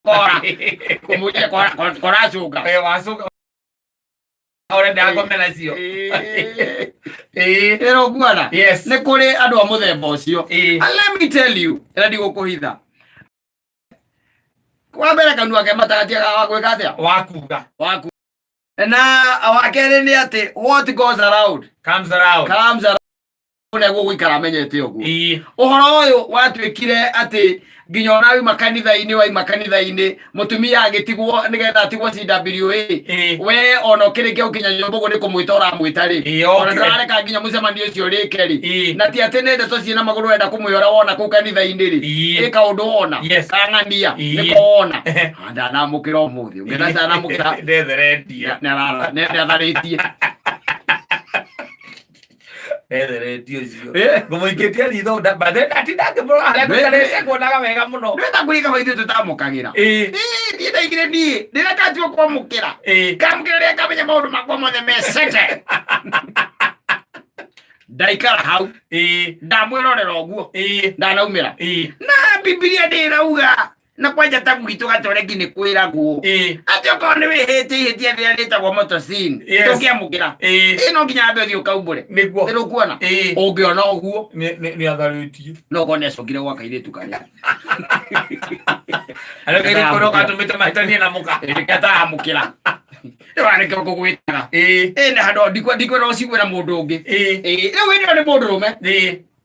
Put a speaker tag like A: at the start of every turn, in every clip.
A: kora kumuje kora suka
B: wasuka ore ndago mena cio
A: ero bwana
B: yes
A: ne kore andu a muthemba ucio and let me tell you ela ndigo kuhitha kwa mbere kanua ke matagatia ga gwika atia
B: wakuga
A: na wakere ni ati what goes around
B: comes around
A: ne gugikara menyete uguo uhoro uyu watwikire ati nginya onawi makanitha-ini mutumia agitigwo nigetha atigwo CWA we ono kirike ukinya nyombogo ni kumwita uramwita ri ona ndarareka nginya mucemanio ucio rike ri na ti ati nende to ciina maguru wenda kumwira wona ku kanitha-ini ri ika undu wona kang'ania niko wona ndanamukira umuthi ngena ndanamukira
B: ndetheretie
A: netharitie
B: ndetheretie cio ngumuiketie ritho bathe atindage bro ale kuonaga wega muno
A: ndeta kurika baithu tutamukagira ndienda igire ni ndireka tio kwamukira kamukira ria kamenya maundu makwa mothe mesete ndaikara hau ndamwirorera uguo ndanaumira na Biblia ndirauga na kwanja tangu gitu gatore ngine kwiragwo ati oko ni wihite ria ritagwo motosin tukiamukira ino nginya ambe thio kaumbure niguo kuona ungiona uguo
B: ni atharitie
A: no kone cokire gwa kairitu karia
B: ale kaire koroka tumite mahitanie na muka
A: ndikata amukira ndirareke kugwitaga ni hando ndikwe no cigwira mundu ungi riu wini ni mundu rume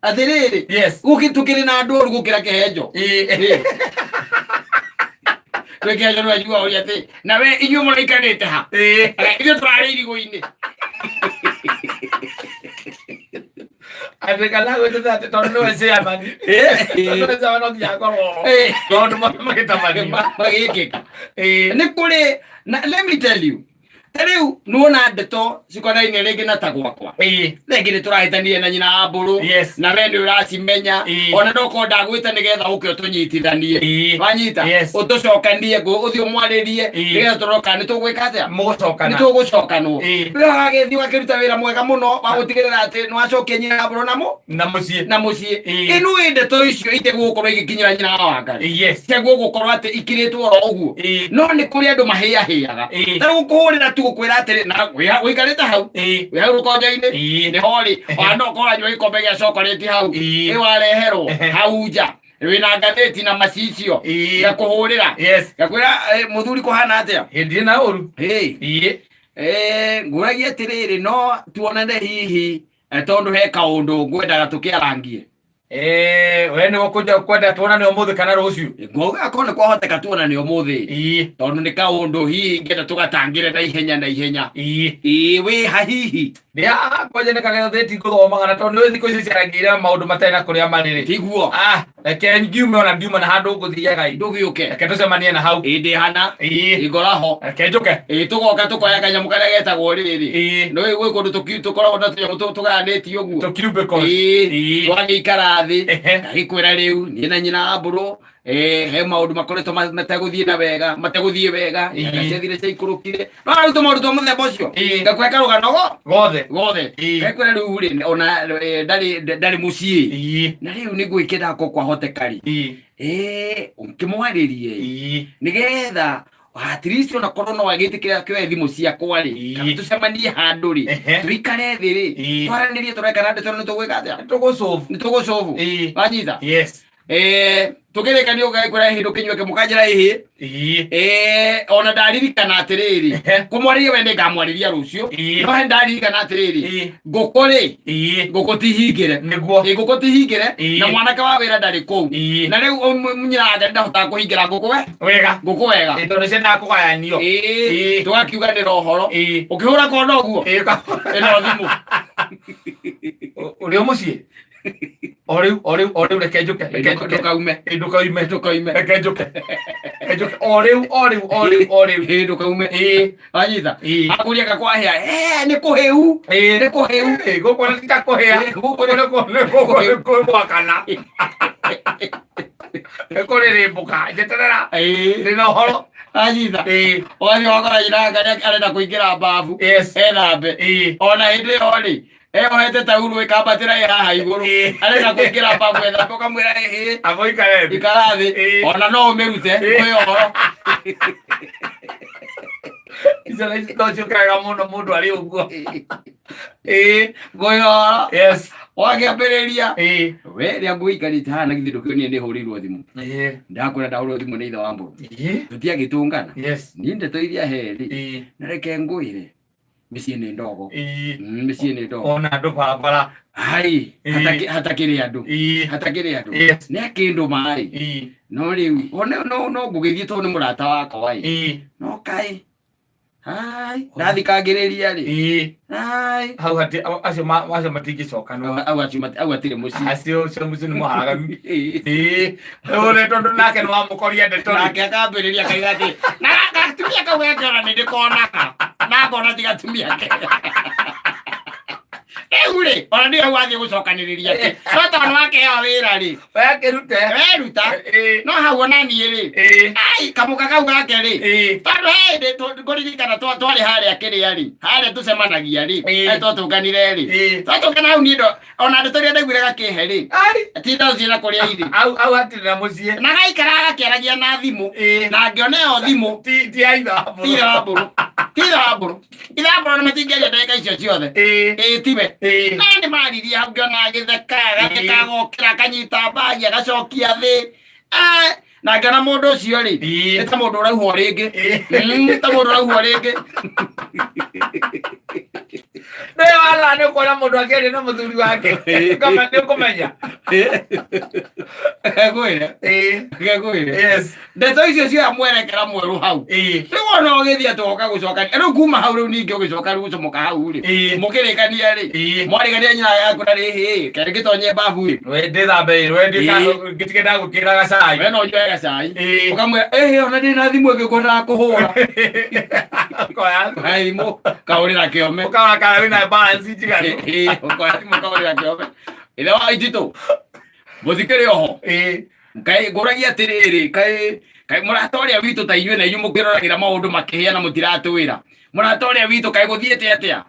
A: athiriri ukitukire na ndoru gukira kihenjo Weke ajo no jua ori ate na we inyu muraikanite ha ithu turari irigo-ini
B: Atekala gote tondu no ese amani tondu za no yakoro tondu magitamani
A: magikika ni kuri let me tell you Riu nuona ndeto cikonaine ringi na tagwakwa ringi ni turahitanie na nyina aburu na we ni uracimenya ona ndoko ndagwita nigetha uke utunyitithanie wanyita utucokanie ngo uthi umwaririe nigetha turoka ni tugwika atia
B: mugocokana
A: ni tugucokanwo we wagethi wakiruta wira mwega muno wa gutigirira ati ni wacokia nyina aburu na mucii inu ndeto icio itigukorwo igikinyira nyina wa Ngai itigukorwo ati ikiritwo ro uguo no ni kuri andu mahiahiaga tari gukuhurira gukwira atiri na wikarite hau we hau rukonjo-ini ni hori wano kora nywa ikombe gia chocolate hau wareherwo hau nja wina ngatheti na macicio ya kuhurira gakwira muthuri kuhana atia
B: hindi na uru
A: nguragia atiriri no tuonane hihi tondu he kaundu ngwendaga tukiarangie
B: we ni gukuja kwenda tuonane umuthi kana rucio
A: ngoga akone kwahoteka tuonane umuthi tondu ni kaundu hihi ngenda tugatangire na ihenya we hahihi
B: ndia kwaje ne kagatheti guthoma na tondu thiku ici ciarangira maundu matena kuria mariri
A: tiguo
B: reke ngiume ona ndiuma na handu nguthiaga
A: ndugiuke
B: reke tucemanie na hau
A: ndi hana igoraho
B: reke njuke
A: tugoka tukoya kanyamu karia getagwo riri no igwe kundu tukoragwo na tunyamu tugayanĩtie ũguo
B: tukiumbe ko
A: twagĩikara thĩ ngagikwĩra rĩu niĩ na nyina aburu he maundu makoretwo mateguthie wega ciathire ciaikũrũkire no rĩu tũmaũndũ twa mũthemba ũcio ngakweka rũgano gothe ngakwĩra rĩu rĩ ona ndarĩ mũciĩ na rĩu nĩ gwĩkĩra ko kwahoteka rĩ ũkĩmwarĩrie nĩgetha at least ona korwo no agĩtĩkĩra kĩoya thimũ ciakwa rĩ kana tũcemanie handũ rĩ tũikare thĩ rĩ twaranĩrie tũrekana ndeto nĩ tũgwĩka atĩa nĩ tũgũcobu wanyita tukirikania ugakwira hindu kinyuke mukanjira ihi ona ndaririkana atiriri kumwariria wende ngamwariria rucio no he ndaririkana atiriri nguku tihingire niguo nguku tihingire na mwanake wa wira ndari kuu na riu munyira ndahota kuhingira nguku wega tondu ciana kugayanio tugakiuga ni rohoro ukihura kono guo ino thimu
B: uri mucii Oriu reke njuke
A: ndukaume
B: reke njuke oriu
A: ndukaume wanyita akuria gakwahia ni kuhiu
B: guko nita kuhia guko ni kuhakana ekurirĩmbũka njeterera ndĩna ũhoro
A: anyitha wari wakora ira ngari arenda kuingira babu ethambe ona hindi yo ri ohete tauru ikabatira haha iguru areka kuikira babu etha poka mwira
B: abo ikarathi
A: ona no umerute ngoyo
B: Isala ito kaga mundu ari uguo
A: ngoyo
B: yes
A: wakiambiriria we ria nguikarite hana githindo kio nie ndihurirwo thimu ndakwira ndahurwo thimu ni ithe wa mburu tutiagitungana ni ndeto iria heri na reke nguire micii ni ndogo micii ni ndogo
B: ona andu barabara
A: hai hatakiri andu ne kindu mai no riu no ngugithie to ni murata wakwa no kai hai ndathikagiriria ri hai
B: hau hati acio matingicoka no
A: au atire muci
B: acio muci ni muharaganu ore tondu nake no amukoria ndeto
A: nake akambiriria kaiga ati na gatumia kau gekora ni ndikona na ngona tigatumia ke ure ona ndio wathi gucokaniriria ke no tondu wake yo wira ri weruta no hau ona ni ri ai kamuka kau gake ri tondu hende ngoririkana twari haria kiria ri haria tucemanagia ri twatunganire ri twatungana hau ni ndo ona ndeto ria ndaiguire gakihe ri ti ndocira kuria iri
B: au atire na mucie
A: na gaikara gakiaragia na thimu na ngiona yo thimu
B: ti aitha
A: Ithamburu na matingeria ndeka icio ciothe tiwe na ni mariria hau ngiona githeka gakagokira kanyita mbagi agacokia thi na ngana mundu ucio ri ni ta mundu urauhwo ringi
B: ne wala ne kora mundu akere na muthuri wake kama ndio kumenya
A: Gagwire yes ndeto icio cia mwerekera mweru hau riu ona ugithia tuoka gucokania riu kuma hau riu ningi ugicoka riu gucomoka hau ri mukirikania ri mwarikania nyina yaku na ri keri gitonye babu ri
B: we ndithambe we nditige ndagukira gacai
A: we no njoe gacai ukamwira ona ndina thimu igikora kuhura hai mo kaurira kiome
B: ukawaka wina balance njiganu
A: kaurira kiome ile wa itito muthikire oho kai goragia tiriri kai muratoria witu ta inywe na inywe mukirораgira maundu makihiana mutiratuwira muratoria witu kai guthiete atia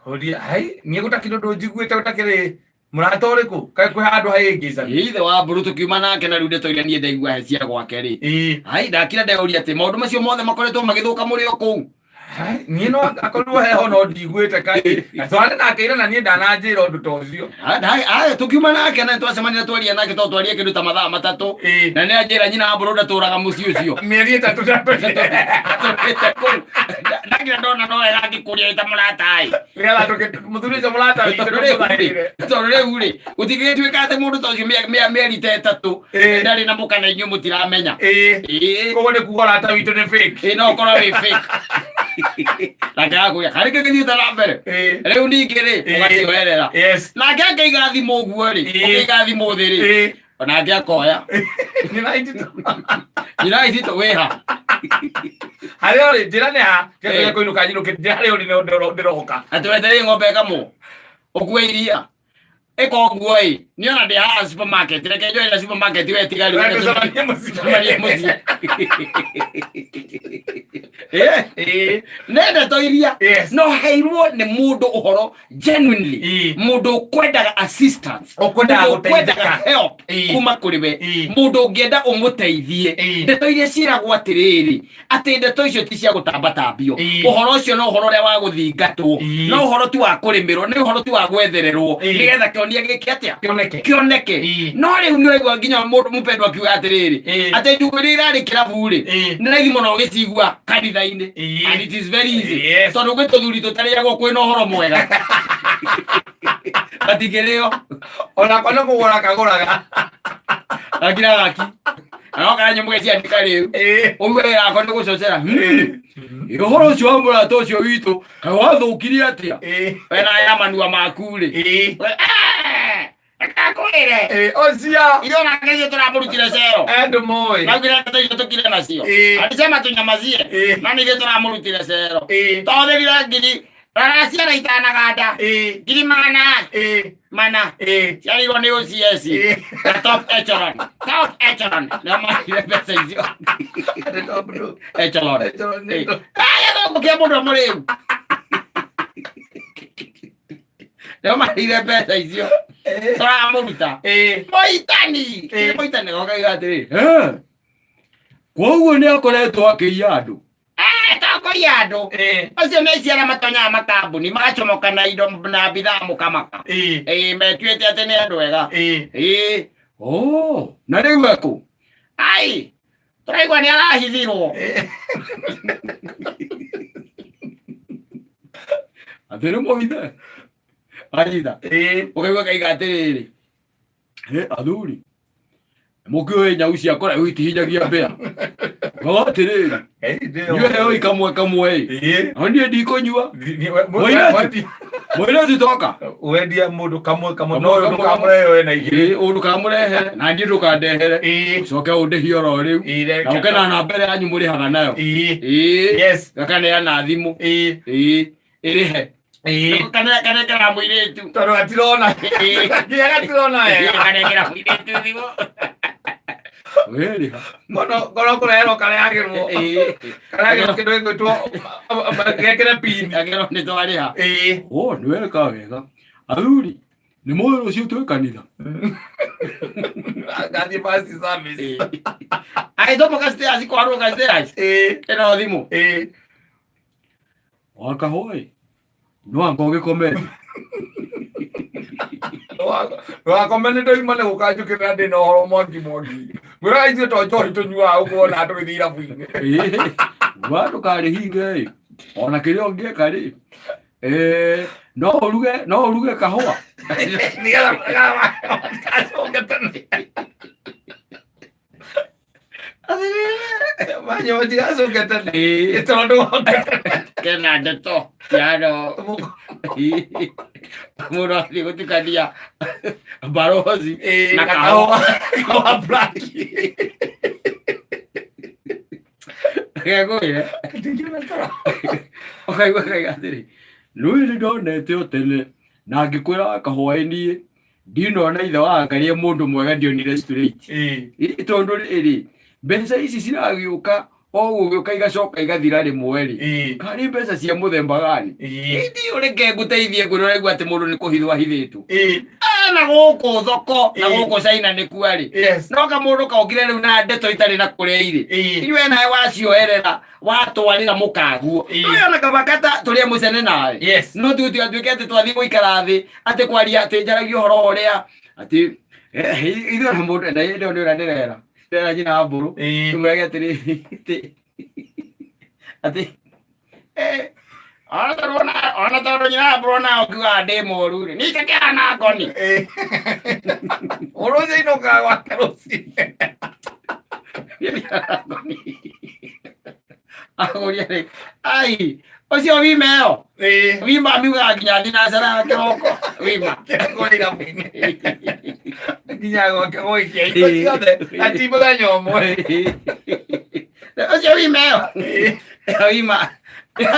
B: horia hai nie gutakiro ndunjiguite gutakire muratoriku kai kwi handu haingica
A: ithe wa mburu tukiuma nake na riu ndeto iria nie ndaigua he cia gwake ri hai ndakira ndeuria ati maundu macio mothe makoretwo magithuka muri o kuu
B: nie no akorwo heho no ndigwite kai atware nake ira na nie ndananjira undu tocio
A: hai tukiuma nake na twacemania twaria nake twaria kindu ta mathaa matatu na ni anjira nyina mburu ndaturaga muci ucio
B: mieri 3
A: ndagira ndona no era ngikuria ita muratai
B: ria muthuri ucio muratai
A: tondu riu ri gutigituika ati mundu ta ucio mieri 3 ndari na mukana inyuĩ mutiramenya
B: koguo ni kuga rata witu ni fake
A: no korwo wi fake Nakakuya harike kithita na mbere riu ningi ri ugakioerera nake akaiga thimu uguo ri ukaiga thimu thi ri onake akoya nyina itito wiha
B: hario ri njira ni ha kethia kuinuka nyinuki njira hario ri ndiroka
A: atweterie ng'ombe kamo ukue iria eko nguo ni ona ndi ha supermarket reke njoe na supermarket we tigari nende to iria no heirwo ni mundu uhoro genuinely mundu kwendaga assistance kwendaga help kuma kuri we mundu ngienda umuteithie ndeto iria ciragwo atiriri ati ndeto icio ti cia gutambatambio uhoro ucio no uhoro ria wa guthingatwo no uhoro tu wa kurimirwo ni uhoro tu wa gwethererwo nigetha kionia giki atia kioneke no riu ni raigwa nginya mundu mupendwa kiuga atiriri ati njuguri irari kirabu ri ni raithi muno gicigua kanitha-ini and it is very easy tondu gituthuri tutariagwo kwina uhoro mwega atigireo
B: ona kono kugura kaguraga
A: agira gaki anoka nyamuge cia ndikariu uwe yako ni gucocera uhoro ucio wa murata ucio witu wathukirie atia wena ya manua maku ri akakwire
B: ocia
A: iyo na kezi turamurutire cero
B: andu moi
A: nagira tata icio tukire nacio alisema tunyamazie na nige turamurutire cero totherira ngiri raracia na itanaganda ngiri mana ciarigwo ni OCS top echelon na maire pesa icio echelon aya no kukia mundu muriu Leo marire pesa icio. Tora muruta. Moitani. Moitani gokai atiri. Koguo ni akoretwo akiia andu. Tokoia andu. Acio nĩ ciara matonya makambuni magacomoka na indo na bithaa mukamaka. Metuĩte atĩ nĩ andũ ega. Na rĩu eku. Ai. Tũraigua nĩ arahithirwo. Atĩrĩ mũhithe. Anyita. Ũkaigua kaiga atĩrĩrĩ. Athuri. Mũkĩoĩ nyau ciakwa rĩu itihinyagia mbĩa. Atĩrĩrĩ. Nyue kamwe kamwe. No niĩ ndikũnyua. Mwĩrĩ ũtoka.
B: Wendia mũndũ kamwe kamwe no ũyũ ndũkamũrehe we na igĩrĩ.
A: Ũyũ ndũkamũrehe na niĩ ndũkandehere. Ũcoke ũndĩhie oro rĩu. Na ũke na namba ĩrĩa yanyu mũrĩhaga nayo.
B: Yes.
A: Gakaneana thimũ. Ĩrĩhe. Kanekera mũirĩtu.
B: Tondũ gatirona. Nginya gatirona wega.
A: Kanekera mũirĩtu thimũ. Wĩrĩha.
B: Korwo kũreherwo karehagĩrwo. Karehagĩrwo kĩndũ gĩgwĩtwo gekĩre pin.
A: Gakĩrwo nĩ twarĩha. Nĩ weka wega. Athuri nĩ mũĩ rũciũ twĩ kanitha.
B: Gathiĩ past service.
A: Agĩtomoka stairs kwarũka stairs. Ĩno thimũ. Wakahũĩ. No anga ũgĩkomete.
B: Wakomene ndoima nĩ gũkanjũkĩrĩra ndĩ na ũhoro mongi. Ngwĩra ithuĩ to njohi tũnyuaga ũguo na tũgĩthiĩ irabu-inĩ.
A: Ndũkarĩhinge ona kĩrĩa ũngĩka rĩ. No ũruge kahũa.
B: Nĩgetha gacoke tene. Manyo matigacoke tene. Tondũ
A: kena ndeto yano mũrathi gũtukania barozi na kahũa black. Gĩkũire. Ũkaigua kaiga atĩrĩ. Rũĩ nĩ ndonete o tene na ngĩkwĩra kahũa-inĩ ndinona ithe wa Ngai mũndũ mwega ndionire straight. Tondũ rĩrĩ mbeca ici ciragĩũka ũgũgĩũka igacoka igathira rĩmwe rĩ. Karĩ mbeca cia mũthemba gani? Indi ũreke ngũteithie ngwĩrora igua atĩ mũndũ nĩ kũhithwo ahithĩtwo. Na gũkũ thoko na gũkũ China nĩ kuo rĩ. No kamũndũ kaũkire rĩu na ndeto itarĩ na kũrĩa irĩ. Inyuĩ nawe wacioerera watwarĩra mũkaguo. Ona kabakata tũrĩa mũcene nawe. No tũtuĩke atĩ twathiĩ gũikara thĩ atĩ kwaria atĩ njaragia ũhoro ũrĩa atĩ ithuĩ na mũndũ na hĩndĩ ĩyo nĩ ũranĩrera. Ndĩra nyina mbũrũ. Tumurage atĩrĩ atĩ ona tondũ nyina mbũrũ na ũkiuga ndĩ mũru rĩ. Nĩ kĩana ngoni.
B: Ũrũciũ inũkaga gwake rũciinĩ.
A: Agũria rĩ. Ai ũcio wima ĩyo. Wima miuga nginya thinacara ya kĩroko. Wima.
B: Kĩroko irabu-inĩ. Nginya gwake gũikia indo ciothe ati mũthenya ũmwe.
A: Ũcio wima ĩyo.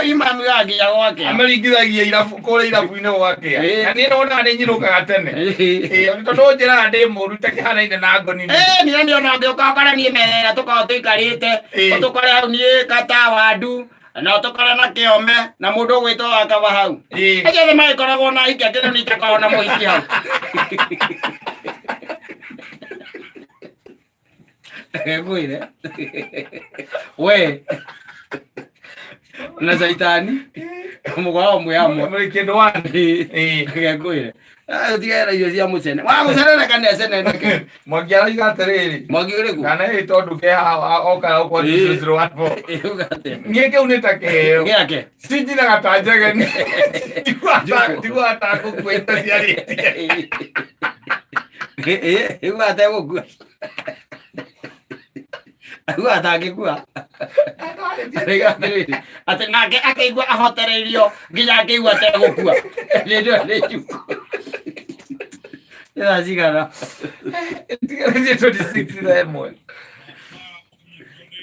A: Wima miuga nginya gwake.
B: Ameringithagia irabu kũrĩa irabu-inĩ gwake. Na niĩ nona nĩ nyinũkaga tene. Tondũ njĩraga ndĩ mũru itakĩhanaine na ngoni.
A: Niĩ ndĩona ũngĩũka ũkaranie merera tũkorwo tũikarĩte. Tũkore hau niĩ kata wandu. Na ũtũkora na kĩome na mũndũ ũgwĩtwo wakaba hau. Acio nĩ magĩkoragwo na hiki atĩ nĩ itakorwo na mũhiki hau. Gĩkũire. We. Na caitani. Mũgwao mwĩamwe.
B: Mũrĩ kĩndũ wani.
A: Gĩkũire. Ũtigera irio cia mũcene. Wagũceneneka nĩ aceneneke.
B: Mwangi aroiga atĩrĩrĩ.
A: Mwangi ũrĩkũ?
B: Kana ĩ tondũ keha oka ũkwo 001. Niĩ kĩu nĩ ta kĩheo.
A: Gĩake.
B: Cinjinaga ta njegeni. Tigwa ta gũkuĩte ciarĩtie.
A: Igua ategũkua. Agua atangĩkua. Atĩ nake akĩigua ahotereirio nginya akĩigua ategũkua. Nĩ njuku. Ĩracigana.
B: Tiga 26 ĩmwe.